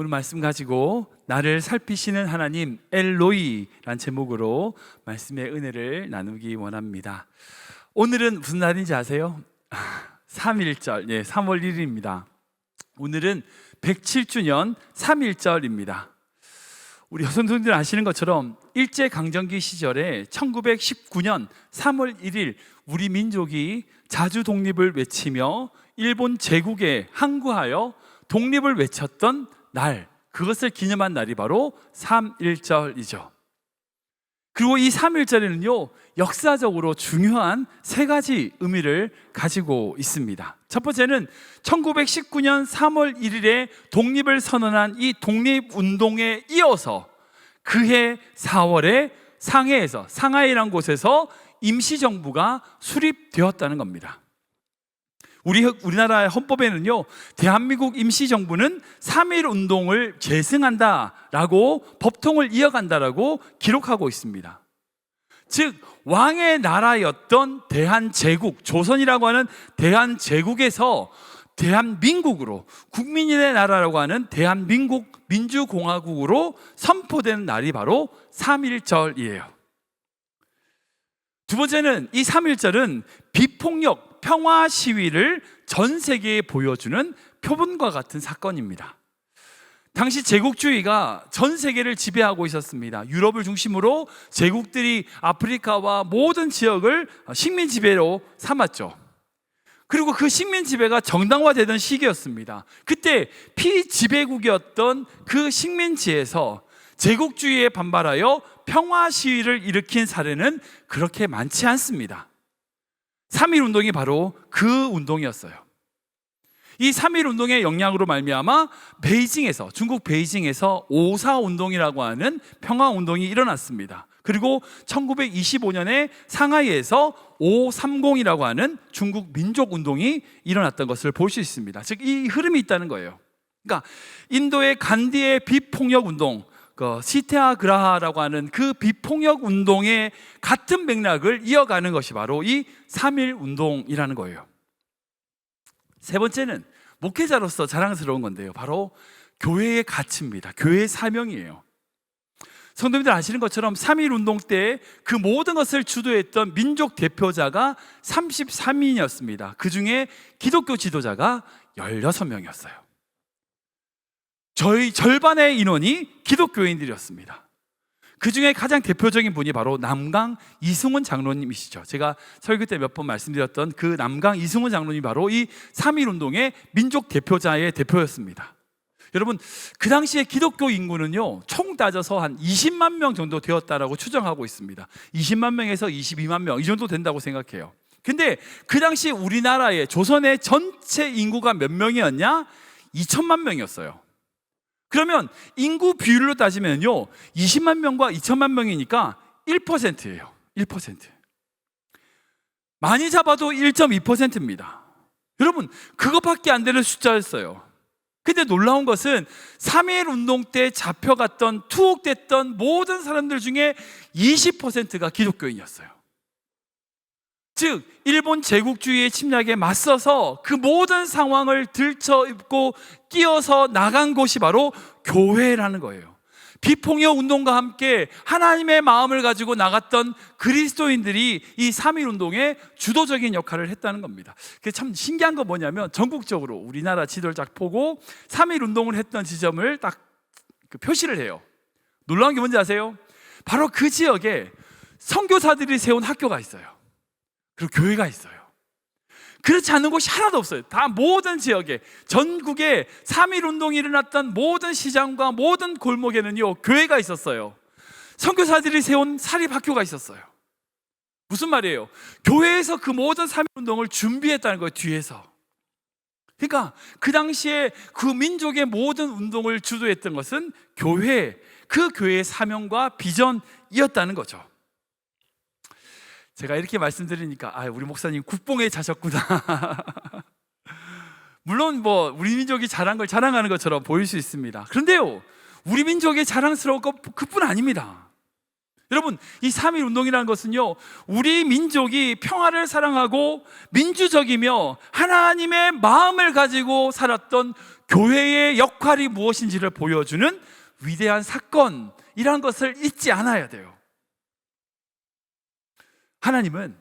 오늘 말씀 가지고 나를 살피시는 하나님 엘로이란 제목으로 말씀의 은혜를 나누기 원합니다. 오늘은 무슨 날인지 아세요? 3.1절, 3월 1일입니다. 오늘은 107주년 3.1절입니다. 우리 여성분들 아시는 것처럼 일제강점기 시절에 1919년 3월 1일 우리 민족이 자주 독립을 외치며 일본 제국에 항구하여 독립을 외쳤던 날, 그것을 기념한 날이 바로 3.1절이죠. 그리고 이 3.1절에는요 역사적으로 중요한 세 가지 의미를 가지고 있습니다. 첫 번째는 1919년 3월 1일에 독립을 선언한 이 독립운동에 이어서 그해 4월에 상하이라는 곳에서 임시정부가 수립되었다는 겁니다. 우리나라의 헌법에는요 대한민국 임시정부는 3.1 운동을 계승한다라고 법통을 이어간다라고 기록하고 있습니다. 즉 왕의 나라였던 대한제국, 조선이라고 하는 대한제국에서 대한민국으로, 국민의 나라라고 하는 대한민국 민주공화국으로 선포되는 날이 바로 3.1절이에요. 두 번째는 이 3.1절은 비폭력 평화 시위를 전 세계에 보여주는 표본과 같은 사건입니다. 당시 제국주의가 전 세계를 지배하고 있었습니다. 유럽을 중심으로 제국들이 아프리카와 모든 지역을 식민 지배로 삼았죠. 그리고 그 식민 지배가 정당화되던 시기였습니다. 그때 피지배국이었던 그 식민지에서 제국주의에 반발하여 평화 시위를 일으킨 사례는 그렇게 많지 않습니다. 3.1 운동이 바로 그 운동이었어요. 이 3.1 운동의 영향으로 말미암아 중국 베이징에서 5.4 운동이라고 하는 평화 운동이 일어났습니다. 그리고 1925년에 상하이에서 5.30이라고 하는 중국 민족 운동이 일어났던 것을 볼 수 있습니다. 즉 이 흐름이 있다는 거예요. 그러니까 인도의 간디의 비폭력 운동, 시태아그라하라고 하는 그 비폭력 운동의 같은 맥락을 이어가는 것이 바로 이 3.1 운동이라는 거예요. 세 번째는 목회자로서 자랑스러운 건데요, 바로 교회의 가치입니다. 교회의 사명이에요. 성도님들 아시는 것처럼 3.1 운동 때 그 모든 것을 주도했던 민족 대표자가 33인이었습니다. 그 중에 기독교 지도자가 16명이었어요. 저희 절반의 인원이 기독교인들이었습니다. 그 중에 가장 대표적인 분이 바로 남강 이승훈 장로님이시죠. 제가 설교 때 몇 번 말씀드렸던 그 남강 이승훈 장로님이 바로 이 3.1 운동의 민족 대표자의 대표였습니다. 여러분, 그 당시에 기독교 인구는요 총 따져서 한 20만 명 정도 되었다라고 추정하고 있습니다. 20만 명에서 22만 명 이 정도 된다고 생각해요. 근데 그 당시 우리나라의 조선의 전체 인구가 몇 명이었냐? 2천만 명이었어요. 그러면 인구 비율로 따지면요 20만 명과 2천만 명이니까 1%예요. 1%. 많이 잡아도 1.2%입니다. 여러분, 그것밖에 안 되는 숫자였어요. 근데 놀라운 것은 3.1 운동 때 잡혀갔던, 투옥됐던 모든 사람들 중에 20%가 기독교인이었어요. 즉 일본 제국주의의 침략에 맞서서 그 모든 상황을 들쳐입고 끼어서 나간 곳이 바로 교회라는 거예요. 비폭력 운동과 함께 하나님의 마음을 가지고 나갔던 그리스도인들이 이 3.1 운동에 주도적인 역할을 했다는 겁니다. 그게 참 신기한 건 뭐냐면 전국적으로 우리나라 지도를 딱 보고 3.1 운동을 했던 지점을 딱 표시를 해요. 놀라운 게 뭔지 아세요? 바로 그 지역에 선교사들이 세운 학교가 있어요. 그리고 교회가 있어요. 그렇지 않은 곳이 하나도 없어요. 다 모든 지역에, 전국에 3.1 운동이 일어났던 모든 시장과 모든 골목에는요 교회가 있었어요. 선교사들이 세운 사립학교가 있었어요. 무슨 말이에요? 교회에서 그 모든 3.1 운동을 준비했다는 거예요. 뒤에서. 그러니까 그 당시에 그 민족의 모든 운동을 주도했던 것은 교회, 그 교회의 사명과 비전이었다는 거죠. 제가 이렇게 말씀드리니까 우리 목사님 국뽕에 차셨구나. 물론 우리 민족이 잘한 걸 자랑하는 것처럼 보일 수 있습니다. 그런데요, 우리 민족의 자랑스러운 것 그뿐 아닙니다. 여러분, 이 3.1 운동이라는 것은요 우리 민족이 평화를 사랑하고 민주적이며 하나님의 마음을 가지고 살았던 교회의 역할이 무엇인지를 보여주는 위대한 사건이라는 것을 잊지 않아야 돼요. 하나님은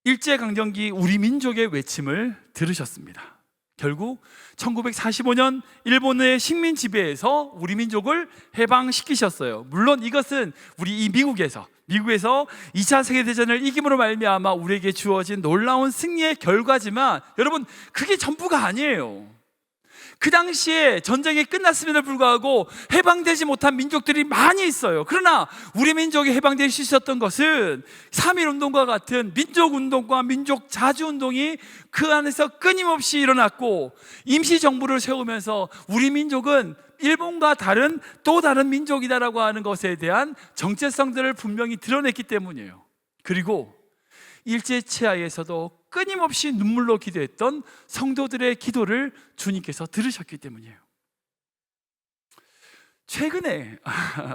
일제강점기 우리 민족의 외침을 들으셨습니다. 결국 1945년 일본의 식민 지배에서 우리 민족을 해방시키셨어요. 물론 이것은 우리 이 미국에서 2차 세계대전을 이김으로 말미암아 우리에게 주어진 놀라운 승리의 결과지만, 여러분, 그게 전부가 아니에요. 그 당시에 전쟁이 끝났음에도 불구하고 해방되지 못한 민족들이 많이 있어요. 그러나 우리 민족이 해방될 수 있었던 것은 3.1운동과 같은 민족운동과 민족자주운동이 그 안에서 끊임없이 일어났고, 임시정부를 세우면서 우리 민족은 일본과 다른 또 다른 민족이다라고 하는 것에 대한 정체성들을 분명히 드러냈기 때문이에요. 그리고 일제치하에서도 끊임없이 눈물로 기도했던 성도들의 기도를 주님께서 들으셨기 때문이에요. 최근에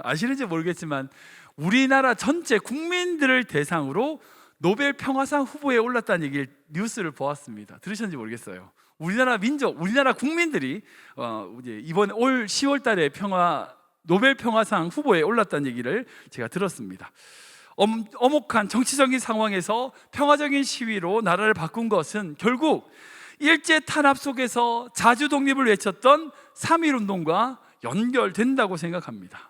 아시는지 모르겠지만 우리나라 전체 국민들을 대상으로 노벨 평화상 후보에 올랐다는 얘기를 뉴스를 보았습니다. 들으셨는지 모르겠어요. 우리나라 민족, 우리나라 국민들이 이번 올 10월 달에 노벨 평화상 후보에 올랐다는 얘기를 제가 들었습니다. 엄혹한 정치적인 상황에서 평화적인 시위로 나라를 바꾼 것은 결국 일제 탄압 속에서 자주 독립을 외쳤던 3.1운동과 연결된다고 생각합니다.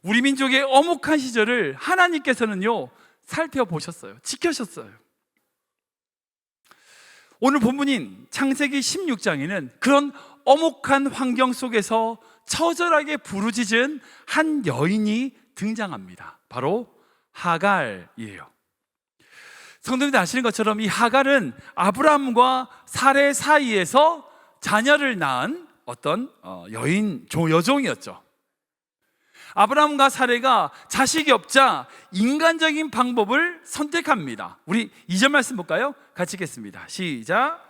우리 민족의 엄혹한 시절을 하나님께서는요 살펴보셨어요. 지켜셨어요. 오늘 본문인 창세기 16장에는 그런 엄혹한 환경 속에서 처절하게 부르짖은 한 여인이 등장합니다. 바로 하갈이에요. 성도님들 아시는 것처럼 이 하갈은 아브라함과 사레 사이에서 자녀를 낳은 어떤 여종이었죠. 아브라함과 사레가 자식이 없자 인간적인 방법을 선택합니다. 우리 2절 말씀 볼까요? 같이 읽겠습니다. 시작.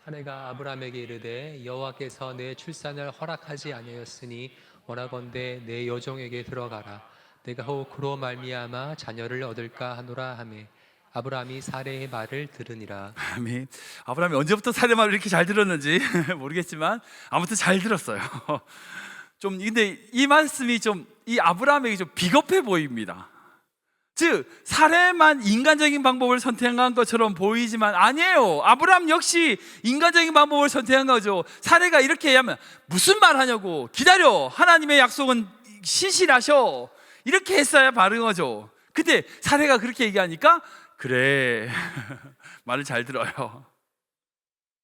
사레가 아브라함에게 이르되 여호와께서 내 출산을 허락하지 아니하였으니 원하건대 내 여종에게 들어가라. 내가 혹 그로 말미암아 자녀를 얻을까 하노라 하매 아브라함이 사레의 말을 들으니라. 아멘. 아브라함이 언제부터 사레 말을 이렇게 잘 들었는지 모르겠지만 아무튼 잘 들었어요. 근데 이 말씀이 이 아브라함에게 좀 비겁해 보입니다. 즉 사레만 인간적인 방법을 선택한 것처럼 보이지만 아니에요. 아브라함 역시 인간적인 방법을 선택한 거죠. 사레가 이렇게 얘기하면 무슨 말 하냐고, 기다려, 하나님의 약속은 신실하셔, 이렇게 했어야 바른 거죠. 근데 사레가 그렇게 얘기하니까 그래 말을 잘 들어요.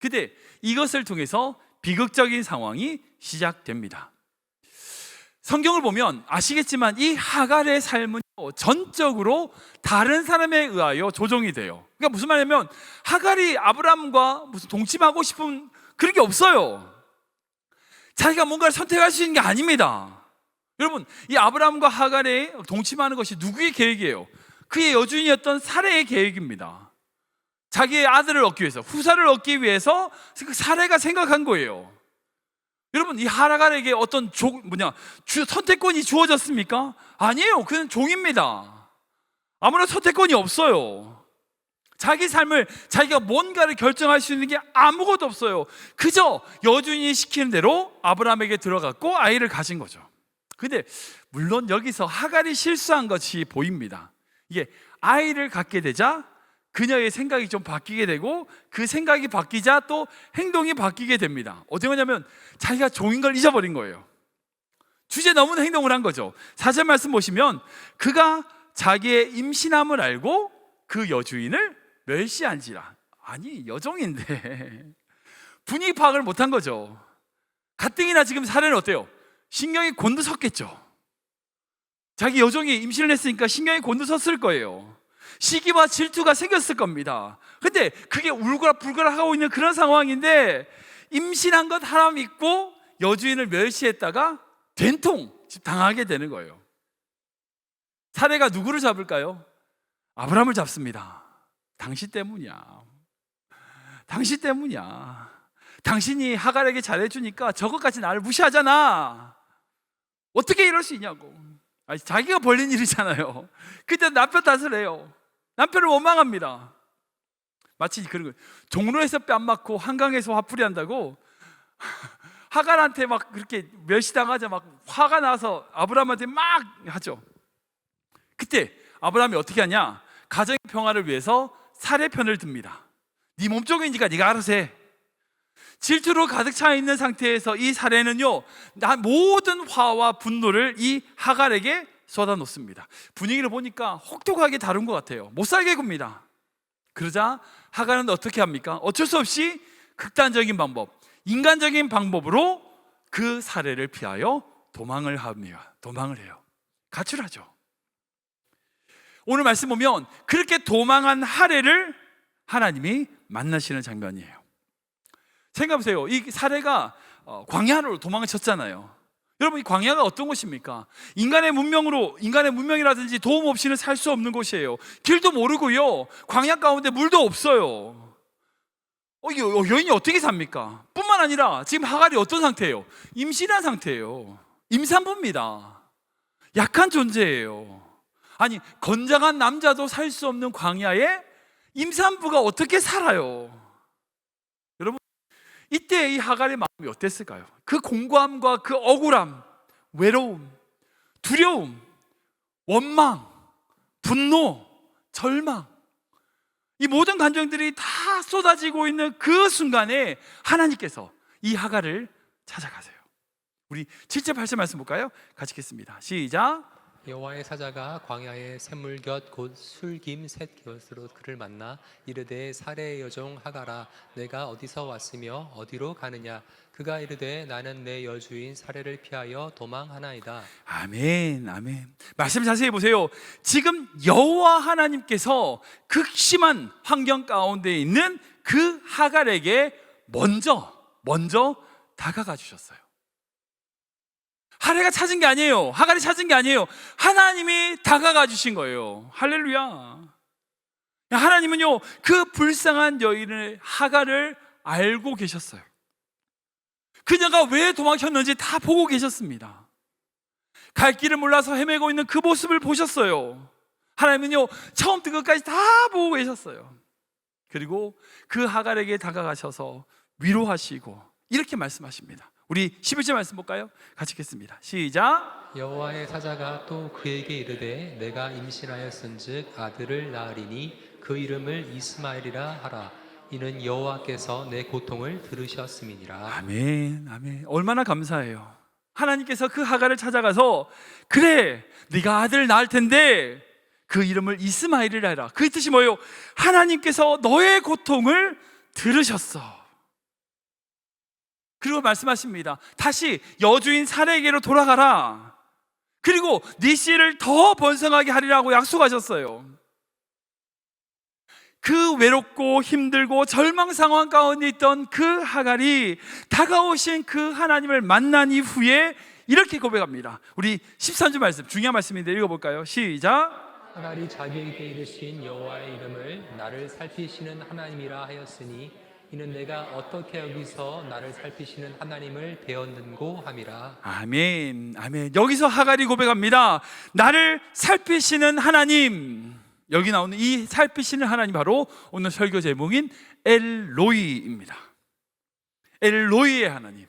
근데 이것을 통해서 비극적인 상황이 시작됩니다. 성경을 보면 아시겠지만 이 하갈의 삶은 전적으로 다른 사람에 의하여 조정이 돼요. 그러니까 무슨 말이냐면 하갈이 아브라함과 무슨 동침하고 싶은 그런 게 없어요. 자기가 뭔가를 선택할 수 있는 게 아닙니다. 여러분, 이 아브라함과 하갈의 동침하는 것이 누구의 계획이에요? 그의 여주인이었던 사레의 계획입니다. 자기의 아들을 얻기 위해서, 후사를 얻기 위해서 사레가 생각한 거예요. 여러분, 이 하갈에게 어떤 선택권이 주어졌습니까? 아니에요. 그는 종입니다. 아무런 선택권이 없어요. 자기 삶을, 자기가 뭔가를 결정할 수 있는 게 아무것도 없어요. 그저 여주인이 시키는 대로 아브라함에게 들어갔고 아이를 가진 거죠. 근데 물론 여기서 하갈이 실수한 것이 보입니다. 이게 아이를 갖게 되자 그녀의 생각이 좀 바뀌게 되고, 그 생각이 바뀌자 또 행동이 바뀌게 됩니다. 어떻게 하냐면 자기가 종인 걸 잊어버린 거예요. 주제 넘은 행동을 한 거죠. 4절 말씀 보시면 그가 자기의 임신함을 알고 그 여주인을 멸시한지라. 아니, 여종인데 분위기 파악을 못한 거죠. 가뜩이나 지금 사례는 어때요? 신경이 곤두섰겠죠. 자기 여종이 임신을 했으니까 신경이 곤두섰을 거예요. 시기와 질투가 생겼을 겁니다. 근데 그게 울거락불거락 하고 있는 그런 상황인데 임신한 것 하나 믿고 여주인을 멸시했다가 된통 당하게 되는 거예요. 사례가 누구를 잡을까요? 아브라함을 잡습니다. 당신 때문이야. 당신 때문이야. 당신이 하갈에게 잘해주니까 저것까지 나를 무시하잖아. 어떻게 이럴 수 있냐고. 아니, 자기가 벌린 일이잖아요. 그때 남편 탓을 해요. 남편을 원망합니다. 마치 그런 거예요. 종로에서 뺨 맞고 한강에서 화풀이 한다고 하갈한테 막 그렇게 멸시당하자 막 화가 나서 아브라함한테 막 하죠. 그때 아브라함이 어떻게 하냐? 가정의 평화를 위해서 살해 편을 듭니다. 네 몸종이니까 네가 알아서 해. 질투로 가득 차 있는 상태에서 이 살해는요, 모든 화와 분노를 이 하갈에게 쏟아놓습니다. 분위기를 보니까 혹독하게 다룬 것 같아요. 못 살게 굽니다. 그러자 하갈은 어떻게 합니까? 어쩔 수 없이 극단적인 방법, 인간적인 방법으로 그 살해를 피하여 도망을 해요. 가출하죠. 오늘 말씀 보면 그렇게 도망한 하갈을 하나님이 만나시는 장면이에요. 생각해보세요. 이 사례가 광야로 도망을 쳤잖아요. 여러분, 이 광야가 어떤 곳입니까? 인간의 문명이라든지 도움 없이는 살 수 없는 곳이에요. 길도 모르고요, 광야 가운데 물도 없어요. 여인이 어떻게 삽니까? 뿐만 아니라 지금 하갈이 어떤 상태예요? 임신한 상태예요. 임산부입니다. 약한 존재예요. 아니, 건장한 남자도 살 수 없는 광야에 임산부가 어떻게 살아요? 여러분, 이때 이 하갈의 마음이 어땠을까요? 그 공고함과 그 억울함, 외로움, 두려움, 원망, 분노, 절망, 이 모든 감정들이 다 쏟아지고 있는 그 순간에 하나님께서 이 하갈을 찾아가세요. 우리 7절 8절 말씀 볼까요? 같이 읽겠습니다. 시작. 여호와의 사자가 광야의 샘물 곁 곧 술김 셋 곁으로 그를 만나 이르되 사레의 여종 하갈아 내가 어디서 왔으며 어디로 가느냐. 그가 이르되 나는 내 여주인 사레를 피하여 도망하나이다. 아멘, 아멘. 말씀 자세히 보세요. 지금 여호와 하나님께서 극심한 환경 가운데 있는 그 하갈에게 먼저 다가가 주셨어요. 하갈이 찾은 게 아니에요. 하나님이 다가가 주신 거예요. 할렐루야. 하나님은요, 그 불쌍한 여인을 하갈을 알고 계셨어요. 그녀가 왜 도망쳤는지 다 보고 계셨습니다. 갈 길을 몰라서 헤매고 있는 그 모습을 보셨어요. 하나님은요, 처음부터 끝까지 다 보고 계셨어요. 그리고 그 하갈에게 다가가셔서 위로하시고 이렇게 말씀하십니다. 우리 11절 말씀 볼까요? 같이 읽겠습니다. 시작. 여호와의 사자가 또 그에게 이르되 내가 임신하였은즉 아들을 낳으리니 그 이름을 이스마엘이라 하라. 이는 여호와께서 내 고통을 들으셨음이니라. 아멘, 아멘. 얼마나 감사해요. 하나님께서 그 하갈을 찾아가서 그래, 네가 아들을 낳을 텐데 그 이름을 이스마엘이라 해라. 그 뜻이 뭐예요? 하나님께서 너의 고통을 들으셨어. 그리고 말씀하십니다. 다시 여주인 사레에게로 돌아가라. 그리고 네 씨를 더 번성하게 하리라고 약속하셨어요. 그 외롭고 힘들고 절망 상황 가운데 있던 그 하갈이 다가오신 그 하나님을 만난 이후에 이렇게 고백합니다. 우리 13절 말씀, 중요한 말씀인데 읽어볼까요? 시작. 하갈이 자기에게 이르신 여호와의 이름을 나를 살피시는 하나님이라 하였으니 이는 내가 어떻게 여기서 나를 살피시는 하나님을 배웠는고 함이라. 아멘, 아멘. 여기서 하갈이 고백합니다. 나를 살피시는 하나님. 여기 나오는 이 살피시는 하나님, 바로 오늘 설교 제목인 엘로이입니다. 엘로이의 하나님.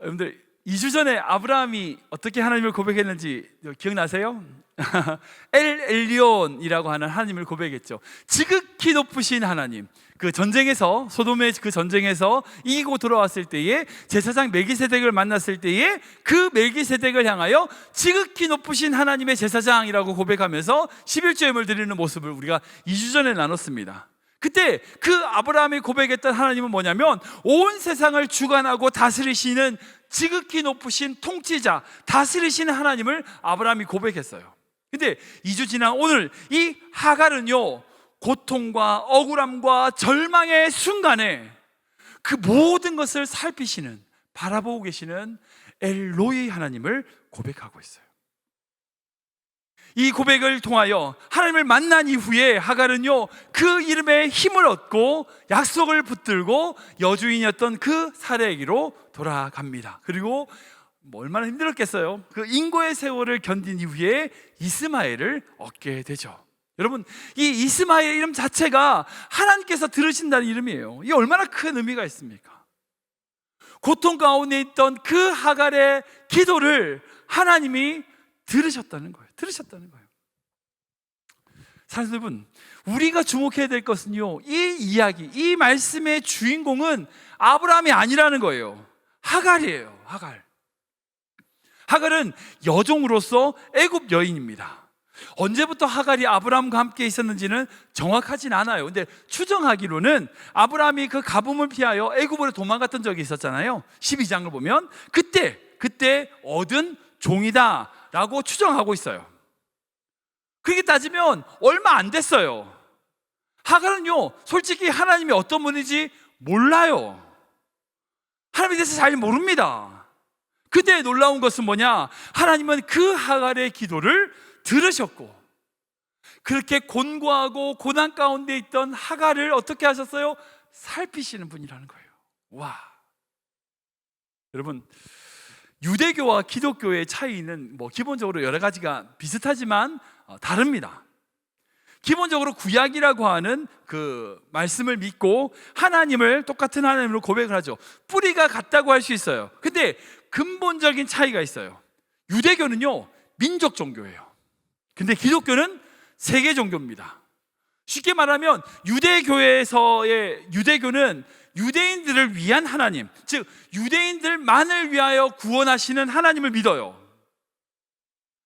여러분들, 2주 전에 아브라함이 어떻게 하나님을 고백했는지 기억나세요? 엘 엘리온이라고 하는 하나님을 고백했죠. 지극히 높으신 하나님. 그 전쟁에서, 소돔의 그 전쟁에서 이기고 돌아왔을 때에 제사장 멜기세덱을 만났을 때에 그 멜기세덱을 향하여 지극히 높으신 하나님의 제사장이라고 고백하면서 11조임을 드리는 모습을 우리가 2주 전에 나눴습니다. 그때 그 아브라함이 고백했던 하나님은 뭐냐면 온 세상을 주관하고 다스리시는 지극히 높으신 통치자, 다스리시는 하나님을 아브라함이 고백했어요. 근데 2주 지난 오늘 이 하갈은요, 고통과 억울함과 절망의 순간에 그 모든 것을 살피시는, 바라보고 계시는 엘로이 하나님을 고백하고 있어요. 이 고백을 통하여 하나님을 만난 이후에 하갈은요, 그 이름에 힘을 얻고 약속을 붙들고 여주인이었던 그 사레에게로 돌아갑니다. 그리고 얼마나 힘들었겠어요. 그 인고의 세월을 견딘 이후에 이스마엘을 얻게 되죠. 여러분, 이 이스마엘 이름 자체가 하나님께서 들으신다는 이름이에요. 이게 얼마나 큰 의미가 있습니까? 고통 가운데 있던 그 하갈의 기도를 하나님이 들으셨다는 거예요. 사랑하는 여러분, 우리가 주목해야 될 것은요, 이 이야기, 이 말씀의 주인공은 아브라함이 아니라는 거예요. 하갈이에요. 하갈은 여종으로서 애굽 여인입니다. 언제부터 하갈이 아브라함과 함께 있었는지는 정확하진 않아요. 근데 추정하기로는 아브라함이 그 가뭄을 피하여 애굽으로 도망갔던 적이 있었잖아요. 12장을 보면 그때 얻은 종이다라고 추정하고 있어요. 그렇게 따지면 얼마 안 됐어요. 하갈은요, 솔직히 하나님이 어떤 분인지 몰라요. 하나님에 대해서 잘 모릅니다. 그때 놀라운 것은 뭐냐? 하나님은 그 하갈의 기도를 들으셨고, 그렇게 곤고하고 고난 가운데 있던 하갈을 어떻게 하셨어요? 살피시는 분이라는 거예요. 와, 여러분, 유대교와 기독교의 차이는 기본적으로 여러 가지가 비슷하지만 다릅니다. 기본적으로 구약이라고 하는 그 말씀을 믿고 하나님을 똑같은 하나님으로 고백을 하죠. 뿌리가 같다고 할 수 있어요. 근데 근본적인 차이가 있어요. 유대교는요, 민족 종교예요. 근데 기독교는 세계 종교입니다. 쉽게 말하면 유대교에서의 유대교는 유대인들을 위한 하나님, 즉 유대인들만을 위하여 구원하시는 하나님을 믿어요.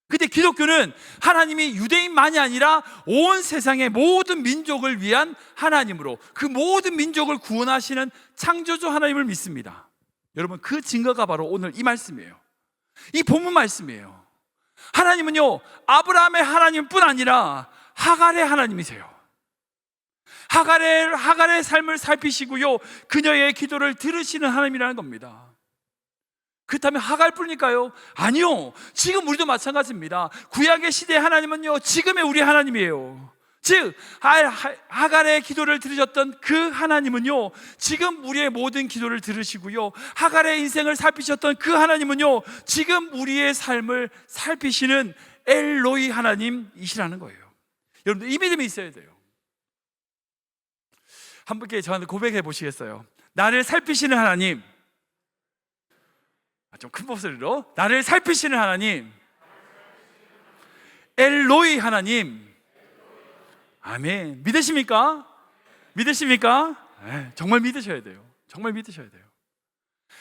근데 기독교는 하나님이 유대인만이 아니라 온 세상의 모든 민족을 위한 하나님으로, 그 모든 민족을 구원하시는 창조주 하나님을 믿습니다. 여러분, 그 증거가 바로 오늘 이 말씀이에요. 이 본문 말씀이에요. 하나님은요, 아브라함의 하나님뿐 아니라 하갈의 하나님이세요. 하갈의 삶을 살피시고요, 그녀의 기도를 들으시는 하나님이라는 겁니다. 그렇다면 하갈뿐일까요? 아니요, 지금 우리도 마찬가지입니다. 구약의 시대의 하나님은요, 지금의 우리 하나님이에요. 즉 하갈의 기도를 들으셨던 그 하나님은요, 지금 우리의 모든 기도를 들으시고요, 하갈의 인생을 살피셨던 그 하나님은요, 지금 우리의 삶을 살피시는 엘로이 하나님이시라는 거예요. 여러분들, 이 믿음이 있어야 돼요. 한 분께 저한테 고백해 보시겠어요? 나를 살피시는 하나님, 좀 큰 목소리로, 나를 살피시는 하나님, 엘로이 하나님. 아멘. 믿으십니까? 네, 정말 믿으셔야 돼요.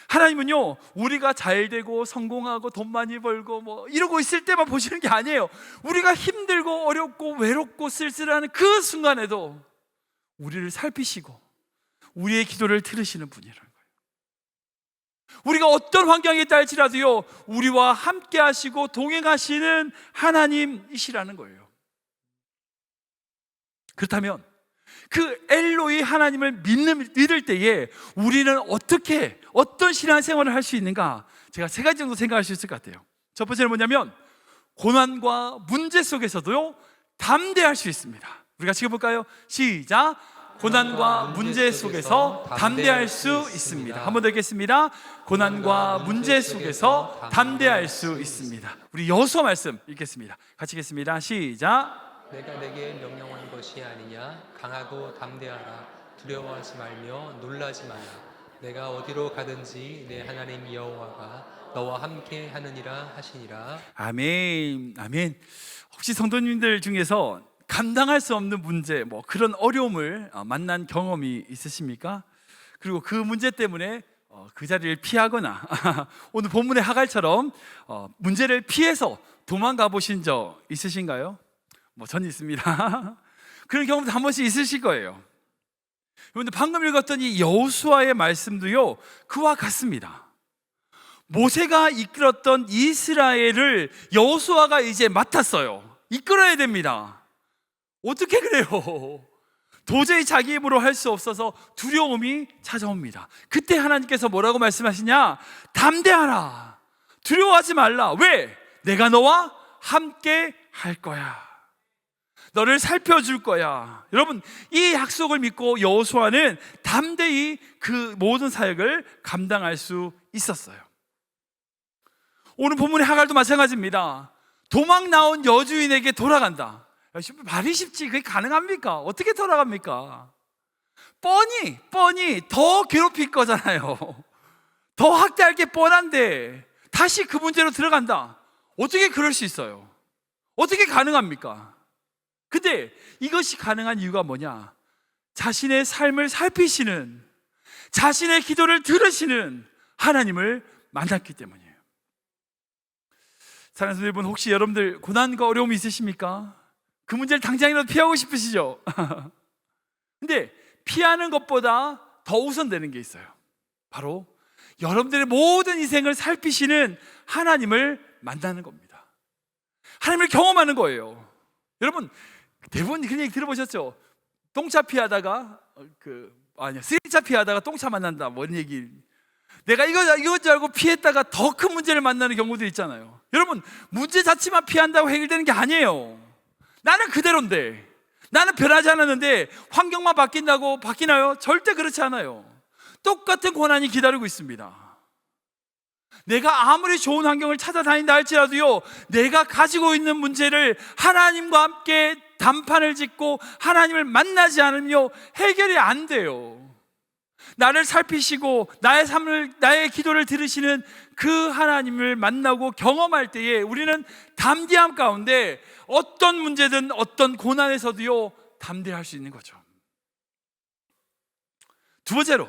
하나님은요, 우리가 잘 되고 성공하고 돈 많이 벌고 이러고 있을 때만 보시는 게 아니에요. 우리가 힘들고 어렵고 외롭고 쓸쓸한 그 순간에도 우리를 살피시고 우리의 기도를 들으시는 분이라는 거예요. 우리가 어떤 환경에 있다 할지라도요, 우리와 함께 하시고 동행하시는 하나님이시라는 거예요. 그렇다면 그 엘로이 하나님을 믿을 때에 우리는 어떤 신앙생활을 할 수 있는가? 제가 3가지 정도 생각할 수 있을 것 같아요. 첫 번째는 뭐냐면, 고난과 문제 속에서도 담대할 수 있습니다. 우리 같이 해볼까요? 시작. 고난과 문제 속에서 담대할 수 있습니다. 한 번 더 읽겠습니다. 고난과 문제 속에서 담대할 수 있습니다. 우리 여호수아 말씀 읽겠습니다. 같이 읽겠습니다. 시작. 내가 내게 명령한 것이 아니냐? 강하고 담대하라. 두려워하지 말며 놀라지 마라. 내가 어디로 가든지 내 하나님 여호와가 너와 함께 하느니라 하시니라. 아멘. 혹시 성도님들 중에서 감당할 수 없는 문제, 그런 어려움을 만난 경험이 있으십니까? 그리고 그 문제 때문에 그 자리를 피하거나 오늘 본문의 하갈처럼 문제를 피해서 도망가 보신 적 있으신가요? 전 있습니다. 그런 경험도 한 번씩 있으실 거예요. 그런데 방금 읽었던 이 여호수아의 말씀도요, 그와 같습니다. 모세가 이끌었던 이스라엘을 여호수아가 이제 맡았어요. 이끌어야 됩니다. 어떻게 그래요? 도저히 자기 힘으로 할 수 없어서 두려움이 찾아옵니다. 그때 하나님께서 뭐라고 말씀하시냐? 담대하라. 두려워하지 말라. 왜? 내가 너와 함께 할 거야. 너를 살펴줄 거야. 여러분, 이 약속을 믿고 여호수아는 담대히 그 모든 사역을 감당할 수 있었어요. 오늘 본문의 하갈도 마찬가지입니다. 도망 나온 여주인에게 돌아간다. 말이 쉽지 그게 가능합니까? 어떻게 돌아갑니까? 뻔히 더 괴롭힐 거잖아요. 더 학대할 게 뻔한데 다시 그 문제로 들어간다. 어떻게 그럴 수 있어요? 어떻게 가능합니까? 근데 이것이 가능한 이유가 뭐냐? 자신의 삶을 살피시는, 자신의 기도를 들으시는 하나님을 만났기 때문이에요. 사랑하는 성도 여러분, 혹시 여러분들 고난과 어려움이 있으십니까? 그 문제를 당장이라도 피하고 싶으시죠? 근데 피하는 것보다 더 우선되는 게 있어요. 바로 여러분들의 모든 인생을 살피시는 하나님을 만나는 겁니다. 하나님을 경험하는 거예요. 여러분 대부분 그런 얘기 들어보셨죠? 똥차 피하다가 쓰리차 피하다가 똥차 만난다, 뭐 이런 얘기. 내가 이거 줄 알고 피했다가 더 큰 문제를 만나는 경우도 있잖아요. 여러분, 문제 자체만 피한다고 해결되는 게 아니에요. 나는 그대로인데, 나는 변하지 않았는데 환경만 바뀐다고 바뀌나요? 절대 그렇지 않아요. 똑같은 고난이 기다리고 있습니다. 내가 아무리 좋은 환경을 찾아다닌다 할지라도요, 내가 가지고 있는 문제를 하나님과 함께 단판을 짓고 하나님을 만나지 않으며 해결이 안 돼요. 나를 살피시고 나의 기도를 들으시는 그 하나님을 만나고 경험할 때에 우리는 담대함 가운데 어떤 문제든 어떤 고난에서도요, 담대할 수 있는 거죠. 두 번째로,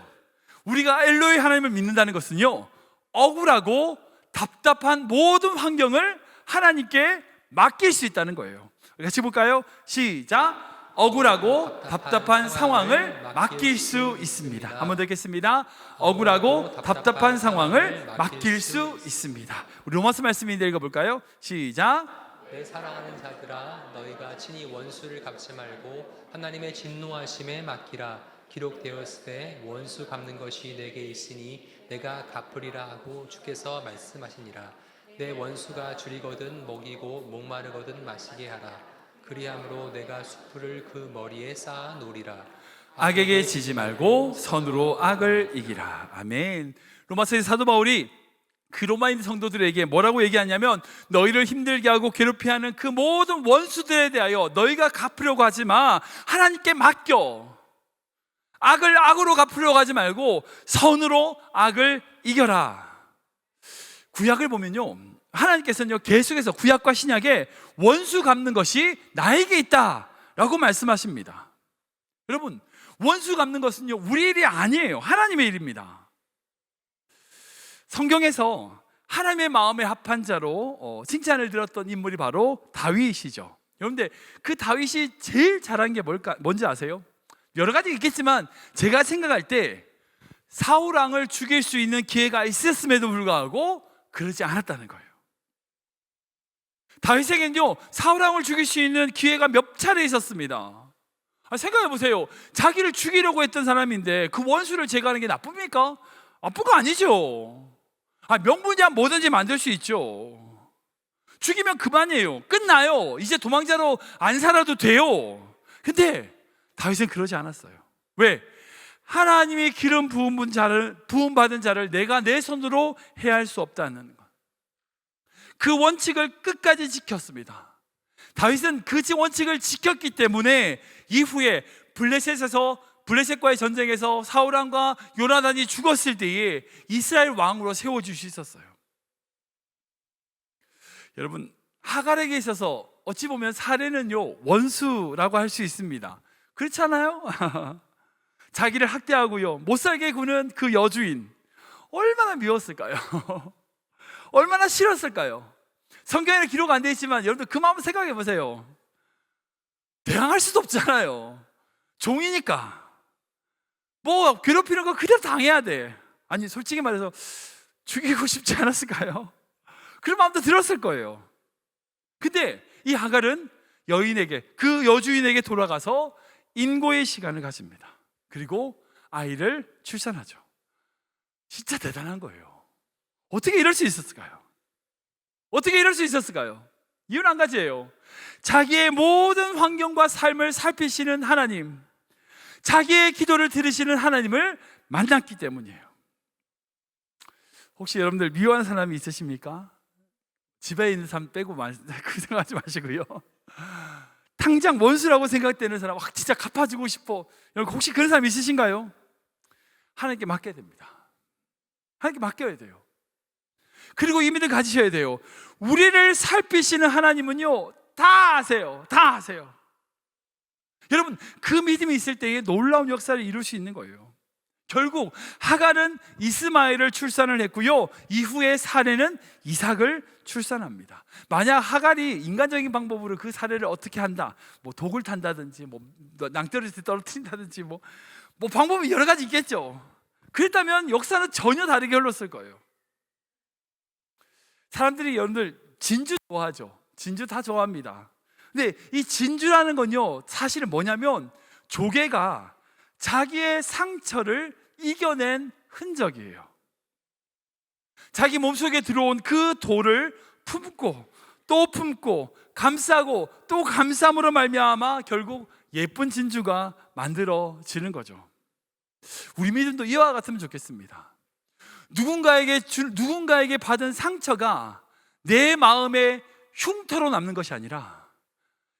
우리가 엘로이 하나님을 믿는다는 것은요, 억울하고 답답한 모든 환경을 하나님께 맡길 수 있다는 거예요. 같이 볼까요? 시작. 억울하고 답답한 상황을 맡길 수 있습니다. 한번 더 읽겠습니다. 억울하고 답답한 상황을 맡길 수 있습니다. 우리 로마서 말씀인데 읽어볼까요? 시작. 내 사랑하는 자들아, 너희가 친히 원수를 갚지 말고 하나님의 진노하심에 맡기라. 기록되었을 때 원수 갚는 것이 내게 있으니 내가 갚으리라 하고 주께서 말씀하시니라. 내 원수가 줄이거든 먹이고 목마르거든 마시게 하라. 그리함으로 내가 수풀을 그 머리에 쌓아 놓으리라. 악에게 지지 말고 선으로 악을 이기라. 아멘. 로마서의 사도 바울이 그 로마인 성도들에게 뭐라고 얘기하냐면, 너희를 힘들게 하고 괴롭게 하는 그 모든 원수들에 대하여 너희가 갚으려고 하지 마. 하나님께 맡겨. 악을 악으로 갚으려고 하지 말고 선으로 악을 이겨라. 구약을 보면요, 하나님께서는요, 계속해서 구약과 신약에 원수 갚는 것이 나에게 있다라고 말씀하십니다. 여러분, 원수 갚는 것은요, 우리 일이 아니에요. 하나님의 일입니다. 성경에서 하나님의 마음에 합한 자로 칭찬을 들었던 인물이 바로 다윗이죠. 여러분들, 그 다윗이 제일 잘한 게 뭔지 아세요? 여러 가지 있겠지만 제가 생각할 때 사울 왕을 죽일 수 있는 기회가 있었음에도 불구하고 그러지 않았다는 거예요. 다윗에게는요, 사울 왕을 죽일 수 있는 기회가 몇 차례 있었습니다. 생각해 보세요. 자기를 죽이려고 했던 사람인데 그 원수를 제거하는 게 나쁩니까? 나쁜 거 아니죠. 명분이야 뭐든지 만들 수 있죠. 죽이면 그만이에요. 끝나요. 이제 도망자로 안 살아도 돼요. 근데 다윗은 그러지 않았어요. 왜? 하나님이 기름 부음받은 자를 내가 내 손으로 해할 수 없다는 것, 그 원칙을 끝까지 지켰습니다. 다윗은 그 원칙을 지켰기 때문에 이후에 블레셋과의 전쟁에서 사울왕과 요나단이 죽었을 때에 이스라엘 왕으로 세워줄 수 있었어요. 여러분, 하갈에게 있어서 어찌 보면 사례는요, 원수라고 할 수 있습니다. 그렇잖아요? 자기를 학대하고요, 못살게 구는 그 여주인, 얼마나 미웠을까요? 얼마나 싫었을까요? 성경에는 기록 안 돼 있지만 여러분들 그 마음 생각해 보세요. 대항할 수도 없잖아요. 종이니까 뭐 괴롭히는 거 그대로 당해야 돼. 아니, 솔직히 말해서 죽이고 싶지 않았을까요? 그런 마음도 들었을 거예요. 근데 이 하갈은 그 여주인에게 돌아가서 인고의 시간을 가집니다. 그리고 아이를 출산하죠. 진짜 대단한 거예요. 어떻게 이럴 수 있었을까요? 어떻게 이럴 수 있었을까요? 이유는 한 가지예요. 자기의 모든 환경과 삶을 살피시는 하나님, 자기의 기도를 들으시는 하나님을 만났기 때문이에요. 혹시 여러분들 미워하는 사람이 있으십니까? 집에 있는 사람 빼고 그 생각하지 마시고요. 당장 원수라고 생각되는 사람, 진짜 갚아주고 싶어, 여러분 혹시 그런 사람 있으신가요? 하나님께 맡겨야 됩니다. 하나님께 맡겨야 돼요. 그리고 이 믿음 가지셔야 돼요. 우리를 살피시는 하나님은요, 다 아세요. 다 아세요. 여러분, 그 믿음이 있을 때에 놀라운 역사를 이룰 수 있는 거예요. 결국 하갈은 이스마엘을 출산을 했고요, 이후에 사례는 이삭을 출산합니다. 만약 하갈이 인간적인 방법으로 그 사례를 어떻게 한다, 뭐 독을 탄다든지, 뭐 낭떠러지를 떨어뜨린다든지, 뭐 방법이 여러 가지 있겠죠. 그랬다면 역사는 전혀 다르게 흘렀을 거예요. 사람들이, 여러분들 진주 좋아하죠. 진주 다 좋아합니다. 근데 이 진주라는 건요, 사실은 뭐냐면 조개가 자기의 상처를 이겨낸 흔적이에요. 자기 몸속에 들어온 그 돌을 품고 또 품고 감싸고 또 감싸므로 말미암아 결국 예쁜 진주가 만들어지는 거죠. 우리 믿음도 이와 같으면 좋겠습니다. 누군가에게 받은 상처가 내 마음의 흉터로 남는 것이 아니라,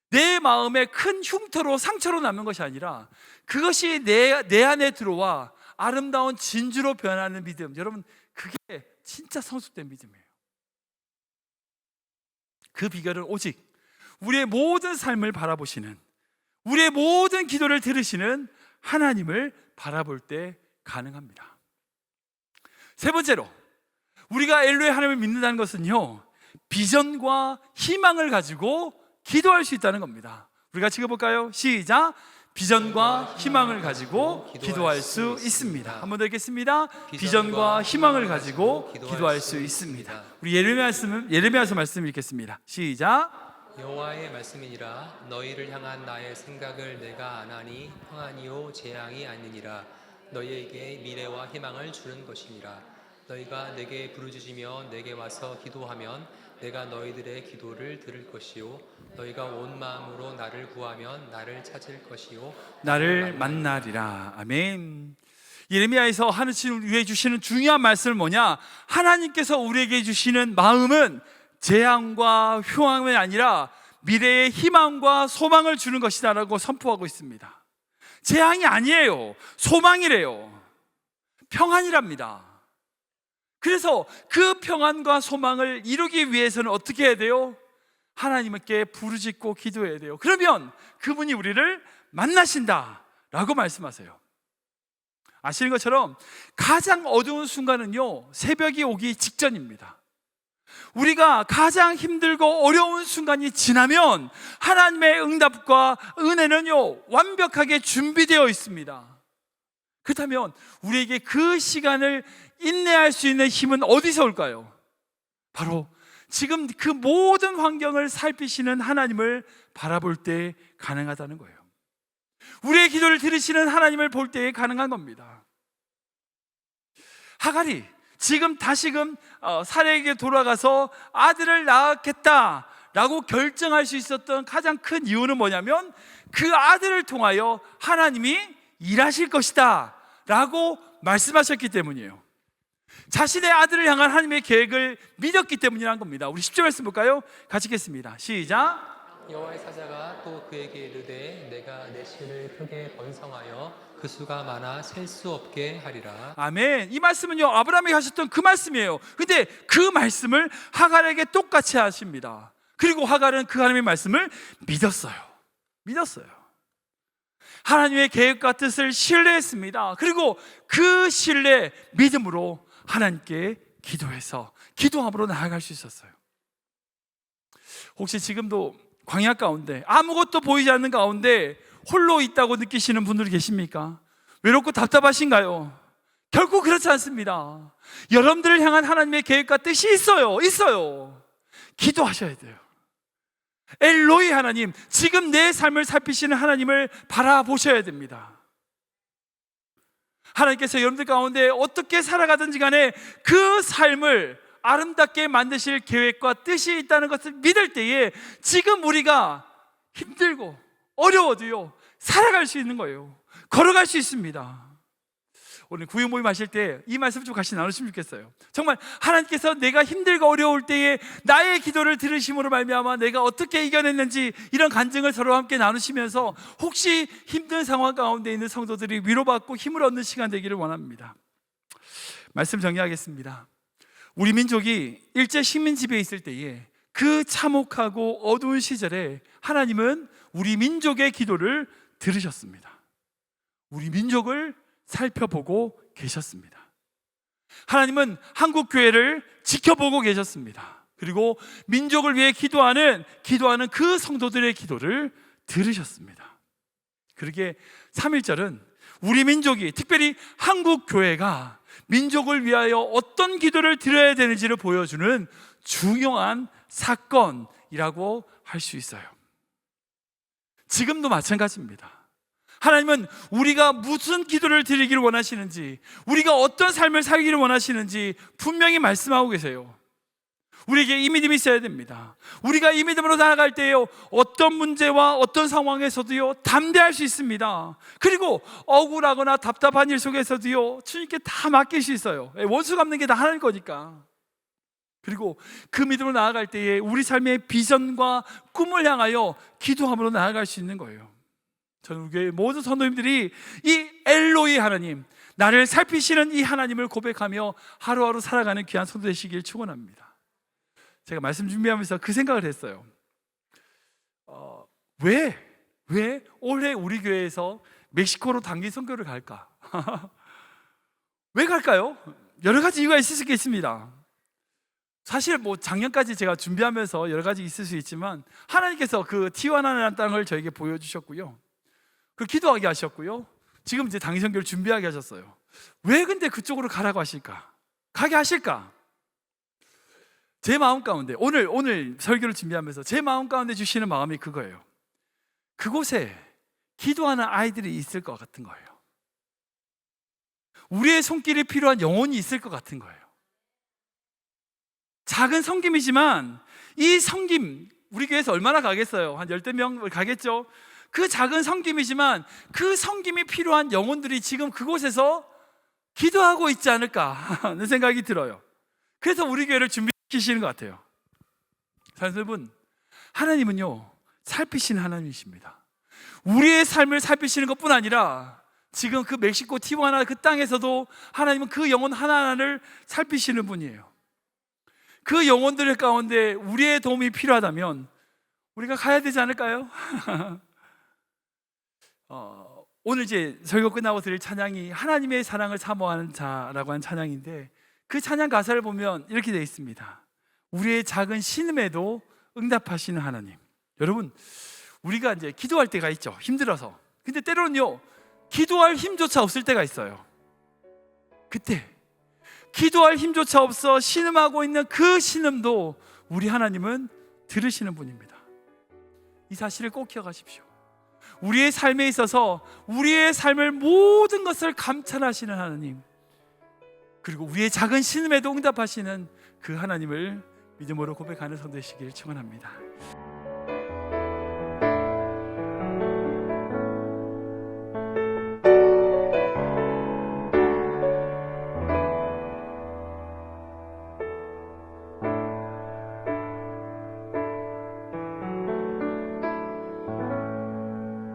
내 마음의 큰 흉터로, 상처로 남는 것이 아니라, 그것이 내 안에 들어와 아름다운 진주로 변하는 믿음. 여러분, 그게 진짜 성숙된 믿음이에요. 그 비결은 오직 우리의 모든 삶을 바라보시는, 우리의 모든 기도를 들으시는 하나님을 바라볼 때 가능합니다. 세 번째로, 우리가 엘로의 하나님을 믿는다는 것은요, 비전과 희망을 가지고 기도할 수 있다는 겁니다. 우리 같이 읽어볼까요? 시작. 비전과 희망을 가지고 기도할 수 있습니다. 한 번 더 읽겠습니다. 비전과 희망을 가지고 기도할 수 있습니다. 우리 예레미야서 말씀 읽겠습니다. 시작. 여호와의 말씀이니라. 너희를 향한 나의 생각을 내가 아나니 평안이요 재앙이 아니니라. 너희에게 미래와 희망을 주는 것이니라. 너희가 내게 부르짖으며 내게 와서 기도하면 내가 너희들의 기도를 들을 것이요 너희가 온 마음으로 나를 구하면 나를 찾을 것이요 나를 만나리라. 아멘. 예레미야에서 하나님을 위해 주시는 중요한 말씀은 뭐냐? 하나님께서 우리에게 주시는 마음은 재앙과 흉함이 아니라 미래의 희망과 소망을 주는 것이다라고 선포하고 있습니다. 재앙이 아니에요. 소망이래요. 평안이랍니다. 그래서 그 평안과 소망을 이루기 위해서는 어떻게 해야 돼요? 하나님께 부르짖고 기도해야 돼요. 그러면 그분이 우리를 만나신다라고 말씀하세요. 아시는 것처럼 가장 어두운 순간은요, 새벽이 오기 직전입니다. 우리가 가장 힘들고 어려운 순간이 지나면 하나님의 응답과 은혜는요, 완벽하게 준비되어 있습니다. 그렇다면 우리에게 그 시간을 인내할 수 있는 힘은 어디서 올까요? 바로 지금 그 모든 환경을 살피시는 하나님을 바라볼 때 가능하다는 거예요. 우리의 기도를 들으시는 하나님을 볼 때에 가능한 겁니다. 하갈이 지금 다시금 사례에게 돌아가서 아들을 낳겠다라고 결정할 수 있었던 가장 큰 이유는 뭐냐면, 그 아들을 통하여 하나님이 일하실 것이다 라고 말씀하셨기 때문이에요. 자신의 아들을 향한 하나님의 계획을 믿었기 때문이라는 겁니다. 우리 10절 말씀 볼까요? 같이 읽겠습니다. 시작. 여호와의 사자가 또 그에게 이르되 내가 내 씨를 크게 번성하여 그 수가 많아 셀 수 없게 하리라. 아멘. 이 말씀은요, 아브라함이 하셨던 그 말씀이에요. 근데 그 말씀을 하갈에게 똑같이 하십니다. 그리고 하갈은 그 하나님의 말씀을 믿었어요. 하나님의 계획과 뜻을 신뢰했습니다. 그리고 그 신뢰, 믿음으로 하나님께 기도해서 기도함으로 나아갈 수 있었어요. 혹시 지금도 광야 가운데 아무것도 보이지 않는 가운데 홀로 있다고 느끼시는 분들이 계십니까? 외롭고 답답하신가요? 결코 그렇지 않습니다. 여러분들을 향한 하나님의 계획과 뜻이 있어요. 기도하셔야 돼요. 엘로이 하나님, 지금 내 삶을 살피시는 하나님을 바라보셔야 됩니다. 하나님께서 여러분들 가운데 어떻게 살아가든지 간에 그 삶을 아름답게 만드실 계획과 뜻이 있다는 것을 믿을 때에 지금 우리가 힘들고 어려워도요, 살아갈 수 있는 거예요. 걸어갈 수 있습니다. 오늘 구역 모임 하실 때 이 말씀 좀 같이 나누시면 좋겠어요. 정말 하나님께서 내가 힘들고 어려울 때에 나의 기도를 들으심으로 말미암아 내가 어떻게 이겨냈는지 이런 간증을 서로 함께 나누시면서 혹시 힘든 상황 가운데 있는 성도들이 위로받고 힘을 얻는 시간 되기를 원합니다. 말씀 정리하겠습니다. 우리 민족이 일제 식민 지배에 있을 때에 그 참혹하고 어두운 시절에 하나님은 우리 민족의 기도를 들으셨습니다. 우리 민족을 살펴보고 계셨습니다. 하나님은 한국 교회를 지켜보고 계셨습니다. 그리고 민족을 위해 기도하는 그 성도들의 기도를 들으셨습니다. 그러기에 3.1절은 우리 민족이, 특별히 한국 교회가 민족을 위하여 어떤 기도를 드려야 되는지를 보여주는 중요한 사건이라고 할 수 있어요. 지금도 마찬가지입니다. 하나님은 우리가 무슨 기도를 드리기를 원하시는지, 우리가 어떤 삶을 살기를 원하시는지 분명히 말씀하고 계세요. 우리에게 이 믿음이 있어야 됩니다. 우리가 이 믿음으로 나아갈 때요, 어떤 문제와 어떤 상황에서도요 담대할 수 있습니다. 그리고 억울하거나 답답한 일 속에서도요 주님께 다 맡길 수 있어요. 원수 갚는 게 다 하나님 거니까. 그리고 그 믿음으로 나아갈 때에 우리 삶의 비전과 꿈을 향하여 기도함으로 나아갈 수 있는 거예요. 저는 우리 교회 모든 성도님들이 이 엘로이 하나님, 나를 살피시는 이 하나님을 고백하며 하루하루 살아가는 귀한 성도 되시길 축원합니다. 제가 말씀 준비하면서 그 생각을 했어요. 왜 올해 우리 교회에서 멕시코로 단기 선교를 갈까? 왜 갈까요? 여러 가지 이유가 있을 수 있겠습니다. 사실 뭐 작년까지 제가 준비하면서 여러 가지 있을 수 있지만 하나님께서 그 티와나라는 땅을 저에게 보여주셨고요, 그 기도하게 하셨고요, 지금 이제 단기 선교를 준비하게 하셨어요. 왜 근데 그쪽으로 가라고 하실까? 가게 하실까? 제 마음 가운데 오늘 설교를 준비하면서 제 마음 가운데 주시는 마음이 그거예요. 그곳에 기도하는 아이들이 있을 것 같은 거예요. 우리의 손길이 필요한 영혼이 있을 것 같은 거예요. 작은 섬김이지만 이 섬김, 우리 교회에서 얼마나 가겠어요? 한 10명 가겠죠? 그 작은 섬김이지만 그 섬김이 필요한 영혼들이 지금 그곳에서 기도하고 있지 않을까 하는 생각이 들어요. 그래서 우리 교회를 준비시키시는 것 같아요. 사랑하는 여러분, 하나님은요 살피시는 하나님이십니다. 우리의 삶을 살피시는 것뿐 아니라 지금 그 멕시코 티와나 그 땅에서도 하나님은 그 영혼 하나하나를 살피시는 분이에요. 그 영혼들 가운데 우리의 도움이 필요하다면 우리가 가야 되지 않을까요? 오늘 이제 설교 끝나고 드릴 찬양이 하나님의 사랑을 사모하는 자라고 하는 찬양인데, 그 찬양 가사를 보면 이렇게 되어 있습니다. 우리의 작은 신음에도 응답하시는 하나님. 여러분, 우리가 이제 기도할 때가 있죠, 힘들어서. 근데 때로는요 기도할 힘조차 없을 때가 있어요. 그때 기도할 힘조차 없어 신음하고 있는 그 신음도 우리 하나님은 들으시는 분입니다. 이 사실을 꼭 기억하십시오. 우리의 삶에 있어서 우리의 삶을 모든 것을 감찰하시는 하나님, 그리고 우리의 작은 신음에도 응답하시는 그 하나님을 믿음으로 고백하는 성도 되시길 축원합니다.